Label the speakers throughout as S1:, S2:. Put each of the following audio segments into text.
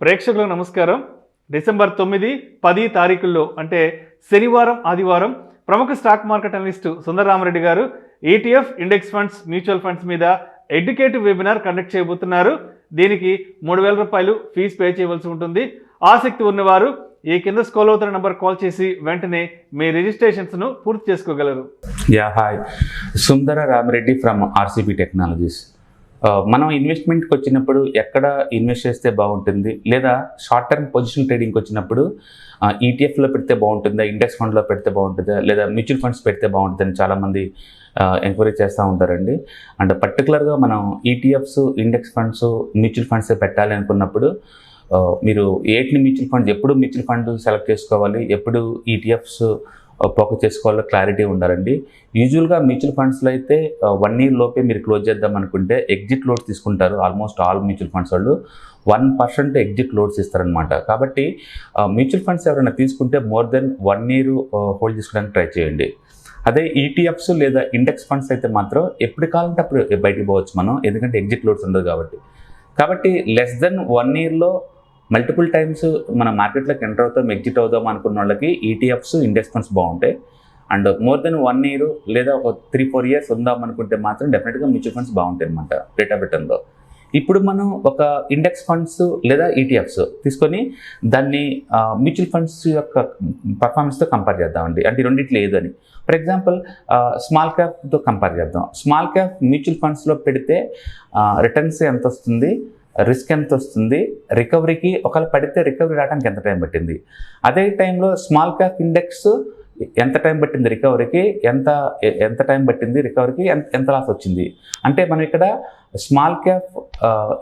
S1: ప్రేక్షకులకు నమస్కారం. డిసెంబర్ 9, 10 తారీఖుల్లో అంటే శనివారం, ఆదివారం ప్రముఖ స్టాక్ మార్కెట్ అనలిస్ట్ సుందరరామరెడ్డి గారు ETF, index funds, mutual funds మీద ఎడ్యుకేటివ్ వెబినార్ కండక్ట్ చేయబోతున్నారు. దీనికి 3,000 రూపాయలు ఫీజు పే చేయవలసి ఉంటుంది. ఆసక్తి ఉన్నవారు ఈ కింద స్క్రోల్ అవుతున్న నంబర్ కాల్ చేసి వెంటనే మీ రిజిస్ట్రేషన్స్ను పూర్తి చేసుకోగలరు.
S2: Hi, Sundara Rama Reddy from RCB technologies. మనం ఇన్వెస్ట్మెంట్కి వచ్చినప్పుడు ఎక్కడ ఇన్వెస్ట్ చేస్తే బాగుంటుంది, లేదా షార్ట్ టర్మ్ పొజిషన్ ట్రేడింగ్కి వచ్చినప్పుడు ఈటీఎఫ్లో పెడితే బాగుంటుందా, ఇండెక్స్ ఫండ్లో పెడితే బాగుంటుందా, లేదా మ్యూచువల్ ఫండ్స్ పెడితే బాగుంటుందని చాలామంది ఎంక్వైరీ చేస్తూ ఉంటారండి. అండ్ పర్టికులర్గా మనం ETFs, index funds, mutual funds పెట్టాలి అనుకున్నప్పుడు మీరు ఎప్పుడు మ్యూచువల్ ఫండ్ సెలెక్ట్ చేసుకోవాలి, ఎప్పుడు ఈటీఎఫ్స్ ఫోకస్ చేసుకోవాలో క్లారిటీ ఉండాలండి. యూజువల్గా మ్యూచువల్ ఫండ్స్లో అయితే 1 year లోపే మీరు క్లోజ్ చేద్దాం అనుకుంటే ఎగ్జిట్ లోడ్స్ తీసుకుంటారు. ఆల్మోస్ట్ ఆల్ మ్యూచువల్ ఫండ్స్ వాళ్ళు 1% ఎగ్జిట్ లోడ్స్ ఇస్తారనమాట. కాబట్టి మ్యూచువల్ ఫండ్స్ ఎవరైనా తీసుకుంటే మోర్ దెన్ 1 year హోల్డ్ చేసుకోవడానికి ట్రై చేయండి. అదే ఈటీఎఫ్స్ లేదా ఇండెక్స్ ఫండ్స్ అయితే మాత్రం ఎప్పుడు కావాలంటే అప్పుడు బయటికి పోవచ్చు మనం, ఎందుకంటే ఎగ్జిట్ లోడ్స్ ఉండదు కాబట్టి లెస్ దెన్ 1 yearలో మల్టిపుల్ టైమ్స్ మన మార్కెట్లోకి ఎంటర్ అవుతాం, ఎగ్జిట్ అవుదాం అనుకున్న వాళ్ళకి ఈటీఎఫ్స్, ఇండెక్స్ ఫండ్స్ బాగుంటాయి. అండ్ మోర్ దెన్ 1 year లేదా ఒక 3-4 years ఉందాం అనుకుంటే మాత్రం డెఫినెట్గా మ్యూచువల్ ఫండ్స్ బాగుంటాయి అనమాట రేట్ ఆఫ్ రిటర్న్లో. ఇప్పుడు మనం ఒక ఇండెక్స్ ఫండ్స్ లేదా ఈటీఎఫ్స్ తీసుకొని దాన్ని మ్యూచువల్ ఫండ్స్ యొక్క పర్ఫార్మెన్స్తో కంపేర్ చేద్దామండి. అంటే రెండిట్లో ఏదని. ఫర్ ఎగ్జాంపుల్ స్మాల్ క్యాప్తో కంపేర్ చేద్దాం. స్మాల్ క్యాప్ మ్యూచువల్ ఫండ్స్లో పెడితే రిటర్న్స్ ఎంత వస్తుంది, రిస్క్ ఎంత వస్తుంది, రికవరీకి ఒకవేళ పడితే రికవరీ రావడానికి ఎంత టైం పట్టింది, అదే టైంలో స్మాల్ క్యాప్ ఇండెక్స్ ఎంత టైం పట్టింది రికవరీకి, ఎంత టైం పట్టింది రికవరీకి, ఎంత లాస్ వచ్చింది. అంటే మనం ఇక్కడ స్మాల్ క్యాప్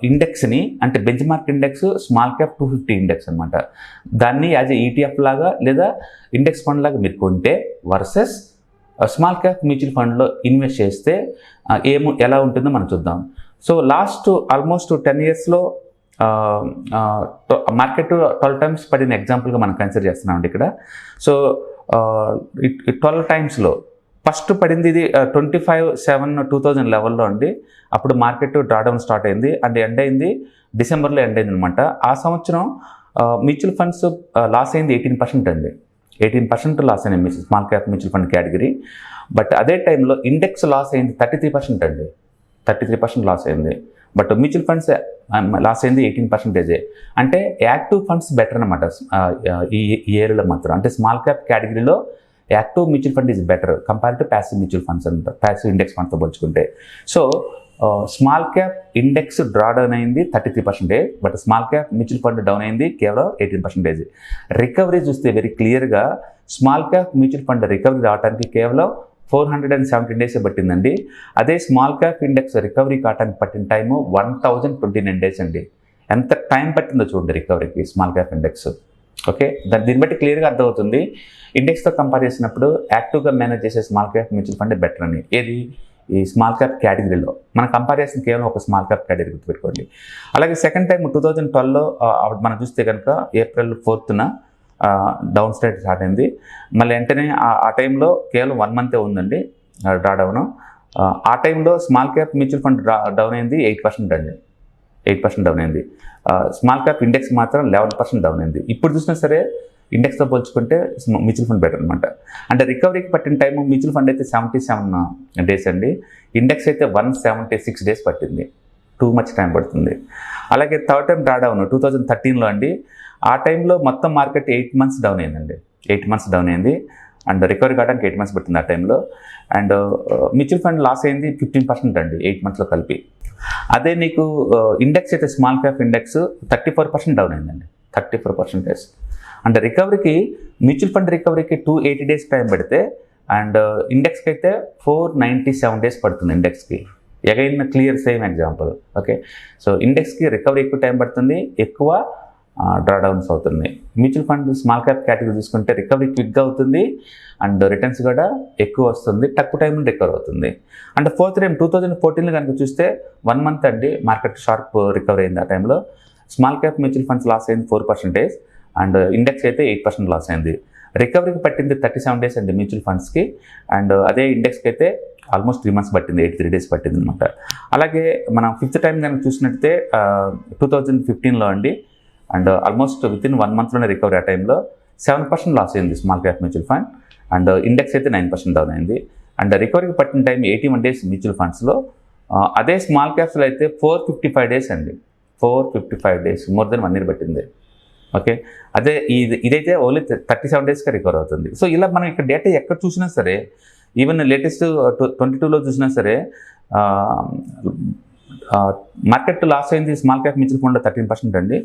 S2: ఇండెక్స్ని, అంటే bench mark index small cap 250 index అనమాట, దాన్ని యాజ్ ఏ ఈటీఎఫ్ లాగా లేదా ఇండెక్స్ ఫండ్ లాగా మీరు కొంటే వర్సెస్ స్మాల్ క్యాప్ మ్యూచువల్ ఫండ్లో ఇన్వెస్ట్ చేస్తే ఎలా ఉంటుందో మనం చూద్దాం. సో లాస్ట్ ఆల్మోస్ట్ 10 yearsలో మార్కెట్ 12 times పడిన ఎగ్జాంపుల్గా మనం కన్సిడర్ చేస్తున్నామండి ఇక్కడ. సో 12 timesలో ఫస్ట్ పడింది ఇది 25/7/2000 లెవెల్లో అండి. అప్పుడు మార్కెట్ డ్రాడౌన్ స్టార్ట్ అయింది అండ్ ఎండ్ అయింది డిసెంబర్లో ఎండ్ అయింది అనమాట. ఆ సంవత్సరం మ్యూచువల్ ఫండ్స్ లాస్ అయింది 18% అండి. 18% లాస్ అయినాయి small cap mutual fund category. But అదే టైంలో ఇండెక్స్ లాస్ అయింది 33% అండి. 33% లాస్ అయింది. బట్ మ్యూచువల్ ఫండ్స్ లాస్ అయింది 18%. అంటే యాక్టివ్ ఫండ్స్ బెటర్ అనమాట ఈ ఇయర్లో మాత్రం. అంటే స్మాల్ క్యాప్ కేటగిరీలో active mutual fund is better compare to passive mutual funds అంట, ప్యాసివ్ ఇండెక్స్ ఫండ్తో పోల్చుకుంటే. So small cap index draw down అయింది 33%, but small cap mutual fund down అయింది కేవలం 18%. రికవరీ చూస్తే వెరీ క్లియర్గా small cap mutual fund recovery రావడానికి కేవలం 417 days పట్టిందండి. అదే స్మాల్ క్యాప్ ఇండెక్స్ రికవరీ కావడానికి పట్టిన టైము 1029 days అండి. ఎంత టైం పట్టిందో చూడండి రికవరీకి స్మాల్ క్యాప్ ఇండెక్స్. ఓకే, దీన్ని బట్టి క్లియర్గా అర్థమవుతుంది ఇండెక్స్తో కంపేర్ చేసినప్పుడు యాక్టివ్గా మేనేజ్ చేసే small cap mutual fund better అని. ఏది ఈ స్మాల్ క్యాప్ కేటగిరీలో మనం కంపేర్ చేసిన కేవలం ఒక స్మాల్ క్యాప్ కేటగిరీ గుర్తుపెట్టుకోండి. అలాగే సెకండ్ టైం 2012లో మనం చూస్తే కనుక April 4th డౌన్ స్టైడ్ స్టార్ట్ అయింది. మళ్ళీ వెంటనే ఆ టైంలో కేవలం 1 month ఉందండి డ్రా డౌన్. ఆ టైంలో small cap mutual fund down అయింది 8% అండి. 8% డౌన్ అయింది. స్మాల్ క్యాప్ ఇండెక్స్ మాత్రం 11% డౌన్ అయింది. ఇప్పుడు చూసినా సరే ఇండెక్స్తో పోల్చుకుంటే మ్యూచువల్ ఫండ్ బెటర్ అనమాట. అంటే రికవరీకి పట్టిన టైము మ్యూచువల్ ఫండ్ అయితే 77 days అండి. ఇండెక్స్ అయితే 176 days పట్టింది. టూ మచ్ టైం పడుతుంది. అలాగే థర్డ్ టైం డ్రా డౌన్ 2013లో అండి. ఆ టైంలో మొత్తం మార్కెట్ 8 months డౌన్ అయిందండి. 8 months డౌన్ అయింది అండ్ రికవరీ కావడానికి 8 months పట్టింది ఆ టైంలో. అండ్ మ్యూచువల్ ఫండ్ లాస్ అయింది 15% అండి 8 monthsలో కలిపి. అదే నీకు ఇండెక్స్ అయితే స్మాల్ క్యాప్ ఇండెక్స్ 34% డౌన్ అయిందండి. 34%. అంటే రికవరీకి మ్యూచువల్ ఫండ్ రికవరీకి 280 days టైం పడితే అండ్ ఇండెక్స్కి అయితే 497 days పడుతుంది ఇండెక్స్కి. Again clear same example. Okay, so ఇండెక్స్కి రికవరీ ఎక్కువ టైం పడుతుంది, ఎక్కువ డ్రాడౌన్స్ అవుతుంది. Mutual fund small cap category చూసుకుంటే రికవరీ క్విక్గా అవుతుంది అండ్ రిటర్న్స్ కూడా ఎక్కువ వస్తుంది, తక్కువ టైంలో రికవర్ అవుతుంది. అంటే ఫోర్త్ టైం 2014లో కనుక చూస్తే 1 month అండి మార్కెట్ షార్ప్ రికవరీ అయింది. ఆ టైంలో small cap mutual funds loss అయింది 4% అండ్ ఇండెక్స్ అయితే 8% లాస్ అయింది. రికవరీకి పట్టింది 37 days అండి మ్యూచువల్ ఫండ్స్కి. అండ్ అదే ఇండెక్స్కి అయితే ఆల్మోస్ట్ 3 months పట్టింది, 83 days పట్టింది అనమాట. అలాగే మనం ఫిఫ్త్ టైం కనుక చూసినట్టయితే 2015లో అండి అండ్ ఆల్మోస్ట్ విత్ ఇన్ 1 monthలోనే రికవరీ. ఆ టైంలో 7% లాస్ అయింది small cap mutual fund. And index అయితే 9% డౌన్ అయింది. అండ్ రికవరీకి పట్టిన టైం 81 days మ్యూచువల్ ఫండ్స్లో. అదే స్మాల్ క్యాప్స్లో అయితే 455 days అండి. 455 days, మోర్ దెన్ 1 year పట్టింది. ఓకే, అదే ఇదైతే ఓన్లీ 37 daysగా రికవర్ అవుతుంది. సో ఇలా మనం ఇక్కడ డేటా ఎక్కడ చూసినా సరే, ఈవెన్ లేటెస్ట్ 22లో చూసినా సరే మార్కెట్ లాస్ అయింది స్మాల్ క్యాప్ మ్యూచువల్ ఫండ్లో 13% అండి.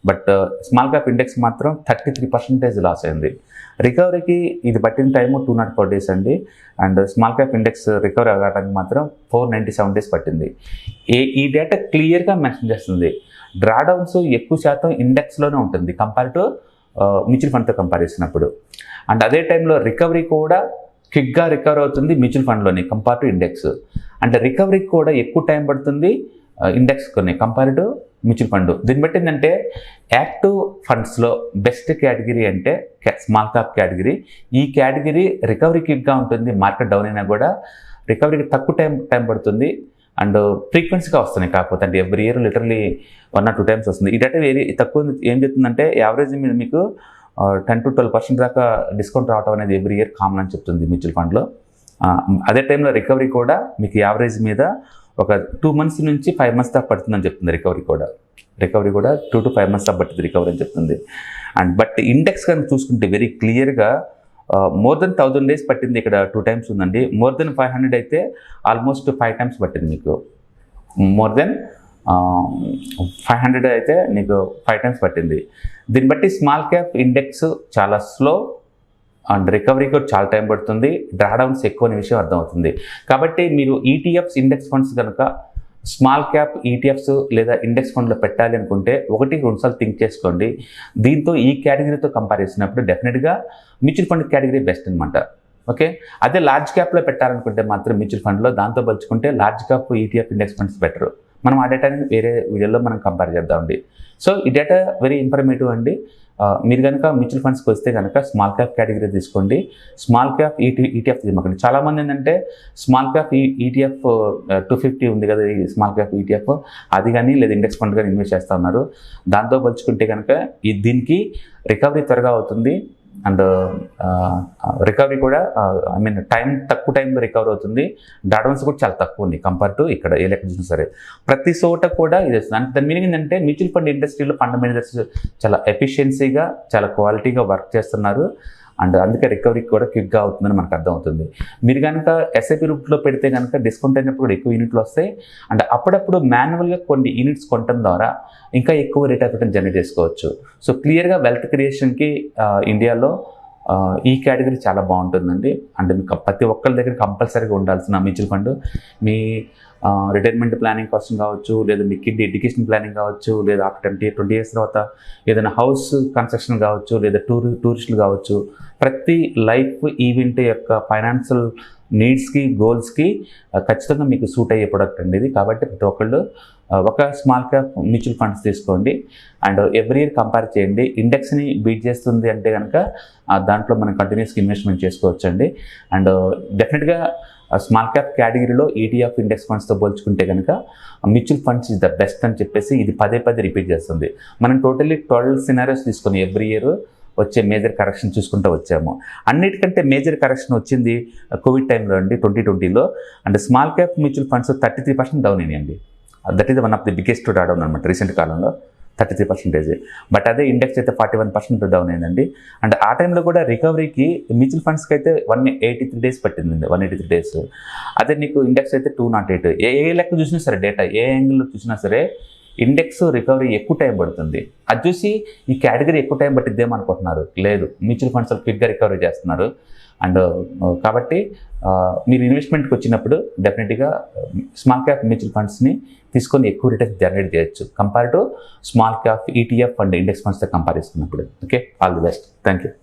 S2: బట్ స్మాల్ క్యాప్ ఇండెక్స్ మాత్రం 33% లాస్ అయింది. రికవరీకి ఇది పట్టిన టైము 204 days అండి. And small cap index recovery అవ్వడానికి మాత్రం 497 days పట్టింది. ఈ డేటా క్లియర్గా మెన్షన్ చేస్తుంది డ్రాడౌన్స్ ఎక్కువ శాతం ఇండెక్స్లోనే ఉంటుంది కంపేర్ టు మ్యూచువల్ ఫండ్తో కంపేర్ చేసినప్పుడు. అండ్ అదే టైంలో రికవరీ కూడా క్విక్గా రికవర్ అవుతుంది మ్యూచువల్ ఫండ్లోని కంపేర్ టు ఇండెక్స్. అంటే రికవరీకి కూడా ఎక్కువ టైం పడుతుంది ఇండెక్స్ కొన్ని కంపేర్ టు మ్యూచువల్ ఫండ్. దీన్ని బట్టి ఏంటంటే యాక్టివ్ ఫండ్స్లో బెస్ట్ కేటగిరీ అంటే స్మాల్ క్యాప్ కేటగిరీ. ఈ కేటగిరీ రికవరీ క్విక్గా ఉంటుంది. మార్కెట్ డౌన్ అయినా కూడా రికవరీకి తక్కువ టైం పడుతుంది. అండ్ ఫ్రీక్వెన్సీగా వస్తున్నాయి. కాకపోతే అంటే every year literally 1 or 2 times వస్తుంది. ఈ డేటా తక్కువ ఏం చెప్తుందంటే యావరేజ్ మీద మీకు 10 to 12% దాకా డిస్కౌంట్ రావడం అనేది ఎవ్రీ ఇయర్ కామన్ అని చెప్తుంది మ్యూచువల్ ఫండ్లో. అదే టైంలో రికవరీ కూడా మీకు యావరేజ్ మీద ఒక 2 months నుంచి 5 months దాకా పడుతుందని చెప్తుంది. రికవరీ కూడా 2 to 5 months దాకా పడుతుంది రికవరీ అని చెప్తుంది. అండ్ బట్ ఇండెక్స్ కనుక చూసుకుంటే వెరీ క్లియర్గా మోర్ దెన్ 1000 days పట్టింది. ఇక్కడ 2 times ఉందండి. మోర్ దెన్ 500 అయితే ఆల్మోస్ట్ 5 times పట్టింది మీకు. మోర్ దెన్ 500 అయితే నీకు 5 times పట్టింది. దీన్ని బట్టి స్మాల్ క్యాప్ ఇండెక్స్ చాలా స్లో అండ్ రికవరీ కూడా చాలా టైం పడుతుంది. డ్రాడౌన్స్ ఎక్కువ అనే విషయం అర్థమవుతుంది. కాబట్టి మీరు ఈటీఎఫ్స్ ఇండెక్స్ ఫండ్స్ కనుక స్మాల్ క్యాప్ ఈటీఎఫ్స్ లేదా ఇండెక్స్ ఫండ్లో పెట్టాలి అనుకుంటే 1-2 సార్లు థింక్ చేసుకోండి. దీంతో ఈ కేటగిరీతో కంపేర్ చేసినప్పుడు డెఫినెట్గా మ్యూచువల్ ఫండ్ కేటగిరీ బెస్ట్ అనమాట. ఓకే, అదే లార్జ్ క్యాప్లో పెట్టాలనుకుంటే మాత్రం మ్యూచువల్ ఫండ్లో దాంతో పోల్చుకుంటే large cap ETF index funds better. మనం ఆ డేటాని వేరే వీడియోలో మనం కంపేర్ చేద్దామండి. సో ఈ డేటా వెరీ ఇన్ఫర్మేటివ్ అండి. మీరు కనుక మ్యూచువల్ ఫండ్స్కి వస్తే కనుక స్మాల్ క్యాప్ కేటగిరీ తీసుకోండి. స్మాల్ క్యాప్ ఈటీఎఫ్ తీసుకోండి. చాలామంది ఏంటంటే స్మాల్ క్యాప్ ఈటీఎఫ్ 250 ఉంది కదా ఈ స్మాల్ క్యాప్ ఈటీఎఫ్, అది కానీ లేదా ఇండెక్స్ ఫండ్ కానీ ఇన్వెస్ట్ చేస్తూ ఉన్నారు. దాంతో పోల్చుకుంటే కనుక దీనికి రికవరీ త్వరగా అవుతుంది. అండ్ రికవరీ కూడా తక్కువ టైంలో రికవర్ అవుతుంది. డాడౌన్స్ కూడా చాలా తక్కువ ఉంది కంపేర్ టు ఇక్కడ ఏ లెక్క చూసినా సరే. ప్రతి చోట కూడా ఇది వస్తుంది. దాని మీనింగ్ ఏంటంటే మ్యూచువల్ ఫండ్ ఇండస్ట్రీలో ఫండ్ మేనేజర్స్ చాలా ఎఫిషియన్సీగా చాలా క్వాలిటీగా వర్క్ చేస్తున్నారు. అండ్ అందుకే రికవరీ కూడా క్విక్గా అవుతుందని మనకు అర్థమవుతుంది. మీరు కనుక ఎస్ఐపి రూట్లో పెడితే కనుక డిస్కౌంట్ అయినప్పుడు కూడా ఎక్కువ యూనిట్లు వస్తాయి. అండ్ అప్పుడప్పుడు మాన్యువల్గా కొన్ని యూనిట్స్ కొనడం ద్వారా ఇంకా ఎక్కువ రేట్ ఆఫ్ రిటర్న్ జనరేట్ చేసుకోవచ్చు. సో క్లియర్గా వెల్త్ క్రియేషన్కి ఇండియాలో ఈ కేటగిరీ చాలా బాగుంటుందండి. అంటే మీకు ప్రతి ఒక్కరి దగ్గర కంపల్సరీగా ఉండాల్సిన మ్యూచువల్ ఫండ్ మీ రిటైర్మెంట్ ప్లానింగ్ కోసం కావచ్చు, లేదా మీ కిడ్ ఎడ్యుకేషన్ ప్లానింగ్ కావచ్చు, లేదా ఆఫ్టర్ 20 years తర్వాత ఏదైనా హౌస్ కన్స్ట్రక్షన్ కావచ్చు, లేదా టూరిస్టులు కావచ్చు, ప్రతి లైఫ్ ఈవెంట్ యొక్క ఫైనాన్షియల్ నీడ్స్కి గోల్స్కి ఖచ్చితంగా మీకు సూట్ అయ్యే ప్రొడక్ట్ అండి ఇది. కాబట్టి ప్రతి ఒక్కళ్ళు ఒక స్మాల్ క్యాప్ మ్యూచువల్ ఫండ్స్ తీసుకోండి. అండ్ ఎవ్రీ ఇయర్ కంపేర్ చేయండి. ఇండెక్స్ని బీట్ చేస్తుంది అంటే కనుక దాంట్లో మనం కంటిన్యూస్గా ఇన్వెస్ట్మెంట్ చేసుకోవచ్చు అండి. అండ్ డెఫినెట్గా స్మాల్ క్యాప్ కేటగిరీలో ఈటీఎఫ్ ఇండెక్స్ ఫండ్స్తో పోల్చుకుంటే కనుక mutual funds is the best అని చెప్పేసి ఇది పదే రిపీట్ చేస్తుంది. మనం టోటల్లీ 12 scenarios తీసుకొని ఎవ్రీ ఇయర్ వచ్చే మేజర్ కరెక్షన్ చూసుకుంటూ వచ్చాము. అన్నిటికంటే మేజర్ కరెక్షన్ వచ్చింది కోవిడ్ టైంలో అండి 2020లో. And small cap mutual funds 33% down అయినాయండి. That is one of the biggest down అనమాట రీసెంట్ కాలంలో, 33%. బట్ అదే ఇండెక్స్ అయితే 41% డౌన్ అయిందండి. అండ్ ఆ టైంలో కూడా రికవరీకి మ్యూచువల్ ఫండ్స్కి అయితే 183 days పట్టిందండి. 183 days. అదే నీకు ఇండెక్స్ అయితే 208. ఏ లెక్క చూసినా సరే డేటా ఏ యాంగిల్లో చూసినా సరే ఇండెక్స్ రికవరీ ఎక్కువ టైం పడుతుంది. అది చూసి ఈ కేటగిరీ ఎక్కువ టైం పట్టిద్దేమో అనుకుంటున్నారు. లేదు, మ్యూచువల్ ఫండ్స్ క్విక్గా రికవరీ చేస్తున్నారు. అండ్ కాబట్టి మీరు ఇన్వెస్ట్మెంట్కి వచ్చినప్పుడు డెఫినెట్గా స్మాల్ క్యాప్ మ్యూచువల్ ఫండ్స్ని తీసుకొని ఎక్కువ రిటర్న్స్ జనరేట్ చేయొచ్చు compare to small cap ETF and index ఫండ్స్తో కంపేర్ చేసుకున్నప్పుడు. Okay, all the best. Thank you.